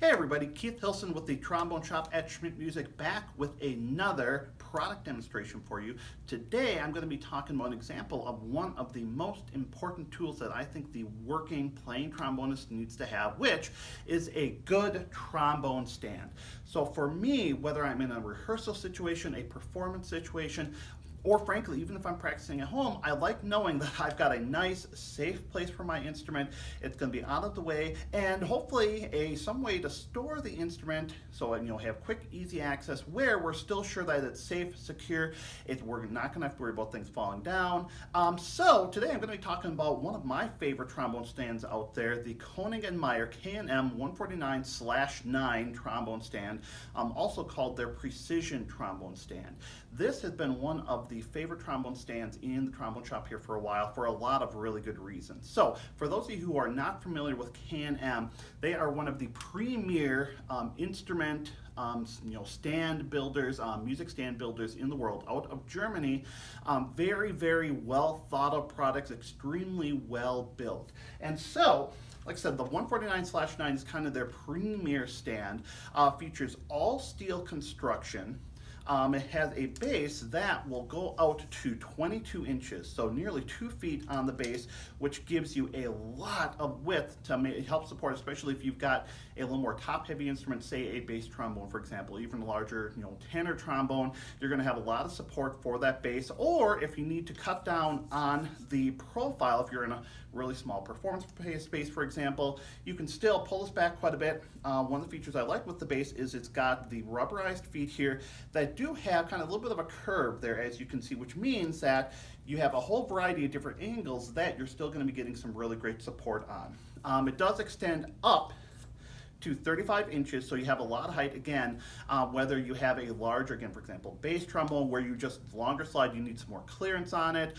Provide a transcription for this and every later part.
Hey everybody, Keith Hilson with the Trombone Shop at Schmidt Music, back with another product demonstration for you. Today I'm going to be talking about an example of one of the most important tools that I think the working playing trombonist needs to have, which is a good trombone stand. So for me, whether I'm in a rehearsal situation, a performance situation, or frankly, even if I'm practicing at home, I like knowing that I've got a nice, safe place for my instrument. It's going to be out of the way, and hopefully some way to store the instrument so have quick, easy access where we're still sure that it's safe, secure. We're not going to have to worry about things falling down. So today I'm going to be talking about one of my favorite trombone stands out there, the Koenig & Meyer K&M 149/9 trombone stand, also called their Precision trombone stand. This has been one of the favorite trombone stands in the trombone shop here for a while for a lot of really good reasons. So for those of you who are not familiar with K&M, they are one of the premier instrument stand builders, music stand builders in the world, out of Germany. Very, very well thought of products, extremely well built. And so, like I said, the 149/9 is kind of their premier stand. Features all steel construction. It has a base that will go out to 22 inches, so nearly 2 feet on the base, which gives you a lot of width to help support, especially if you've got a little more top-heavy instrument, say a bass trombone, for example, even a larger tenor trombone. You're going to have a lot of support for that bass, or if you need to cut down on the profile, if you're in a really small performance space, for example, you can still pull this back quite a bit. One of the features I like with the bass is it's got the rubberized feet here that do have kind of a little bit of a curve there, as you can see, which means that you have a whole variety of different angles that you're still going to be getting some really great support on. It does extend up to 35 inches, so you have a lot of height. Again, whether you have a larger, again, for example, bass trombone where you just longer slide, you need some more clearance on it,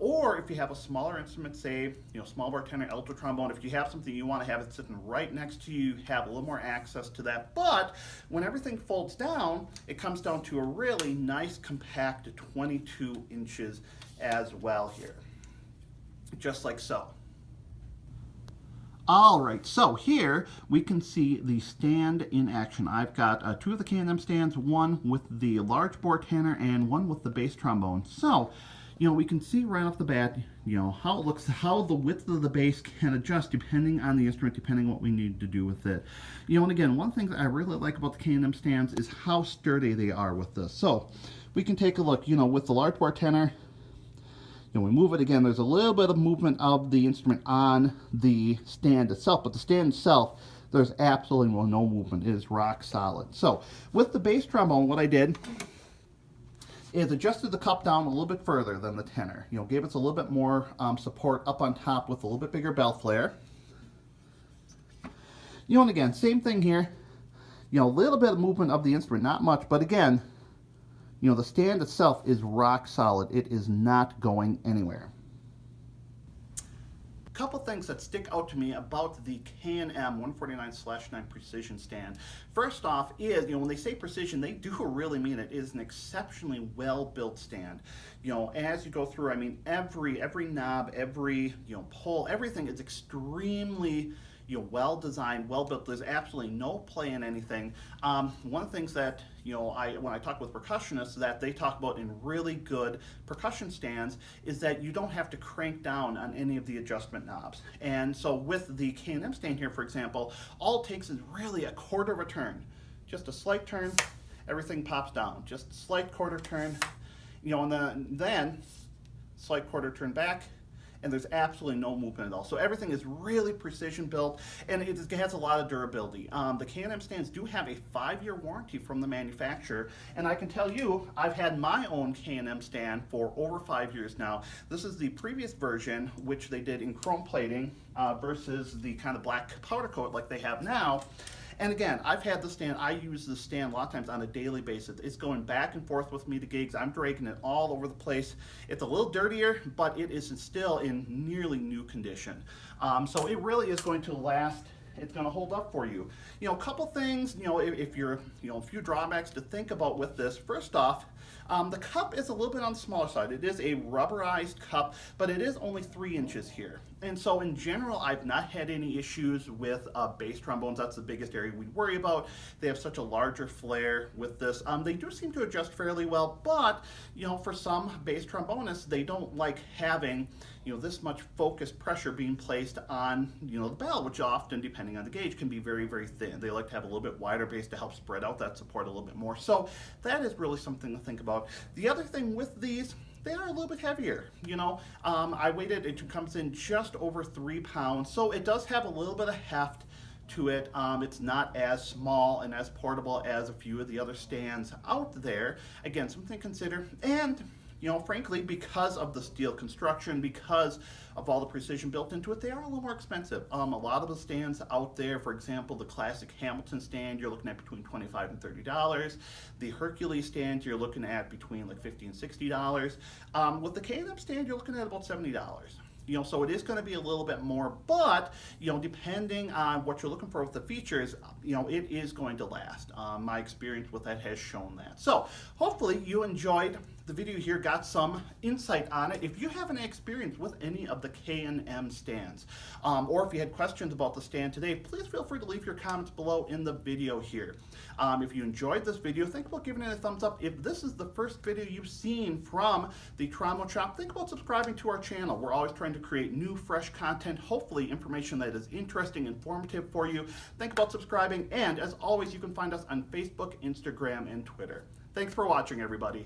or if you have a smaller instrument, say, small bar tenor, alto trombone, if you have something you want to have it sitting right next to you, have a little more access to that. But when everything folds down, it comes down to a really nice, compact 22 inches as well here, just like so. All right, so here we can see the stand in action. I've got two of the K&M stands, one with the large bore tenor and one with the bass trombone. So, we can see right off the bat, how it looks, how the width of the bass can adjust depending on the instrument, depending on what we need to do with it. And again, one thing that I really like about the K&M stands is how sturdy they are with this. So we can take a look, with the large bore tenor. We move it again, there's a little bit of movement of the instrument on the stand itself, but the stand itself, there's absolutely no movement. It is rock solid. So with the bass trombone, what I did is adjusted the cup down a little bit further than the tenor. Gave it a little bit more support up on top with a little bit bigger bell flare. And again, same thing here. A little bit of movement of the instrument, not much, but again, the stand itself is rock solid. It is not going anywhere. A couple things that stick out to me about the K&M 149/9 Precision stand. First off is, when they say precision, they do really mean it. It is an exceptionally well-built stand. As you go through, every knob, every pull, everything is extremely well designed, well built. There's absolutely no play in anything. One of the things that when I talk with percussionists that they talk about in really good percussion stands is that you don't have to crank down on any of the adjustment knobs. And so with the K&M stand here, for example, all it takes is really a quarter of a turn, just a slight turn, everything pops down. Just a slight quarter turn, and then slight quarter turn back, and there's absolutely no movement at all. So everything is really precision built, and it has a lot of durability. The K&M stands do have a 5-year warranty from the manufacturer, and I can tell you, I've had my own K&M stand for over 5 years now. This is the previous version, which they did in chrome plating versus the kind of black powder coat like they have now. And again, I've had this stand, I use this stand a lot of times on a daily basis. It's going back and forth with me to gigs. I'm dragging it all over the place. It's a little dirtier, but it is still in nearly new condition. So it really is going to last. It's going to hold up for you. A couple things, if you're, a few drawbacks to think about with this. First off, the cup is a little bit on the smaller side. It is a rubberized cup, but it is only 3 inches here. And so in general, I've not had any issues with bass trombones. That's the biggest area we worry about. They have such a larger flare with this. They do seem to adjust fairly well, but for some bass trombonists, they don't like having this much focused pressure being placed on the bell, which often, depending on the gauge, can be very, very thin. They like to have a little bit wider bass to help spread out that support a little bit more. So that is really something to think about. The other thing with these, they are a little bit heavier. I weighed it. It comes in just over 3 pounds, so it does have a little bit of heft to it. It's not as small and as portable as a few of the other stands out there. Again, something to consider. And frankly, because of the steel construction, because of all the precision built into it, they are a little more expensive. A lot of the stands out there, for example, the classic Hamilton stand, you're looking at between $25 and $30. The Hercules stand, you're looking at between like $50 and $60. With the K&M stand, you're looking at about $70. So it is going to be a little bit more, but depending on what you're looking for with the features, it is going to last. My experience with that has shown that. So hopefully you enjoyed the video here, got some insight on it. If you have any experience with any of the K&M stands, or if you had questions about the stand today, please feel free to leave your comments below in the video here. If you enjoyed this video, think about giving it a thumbs up. If this is the first video you've seen from the Trombone Shop, think about subscribing to our channel. We're always trying to create new, fresh content, hopefully information that is interesting, informative for you. Think about subscribing, and as always, you can find us on Facebook, Instagram, and Twitter. Thanks for watching, everybody.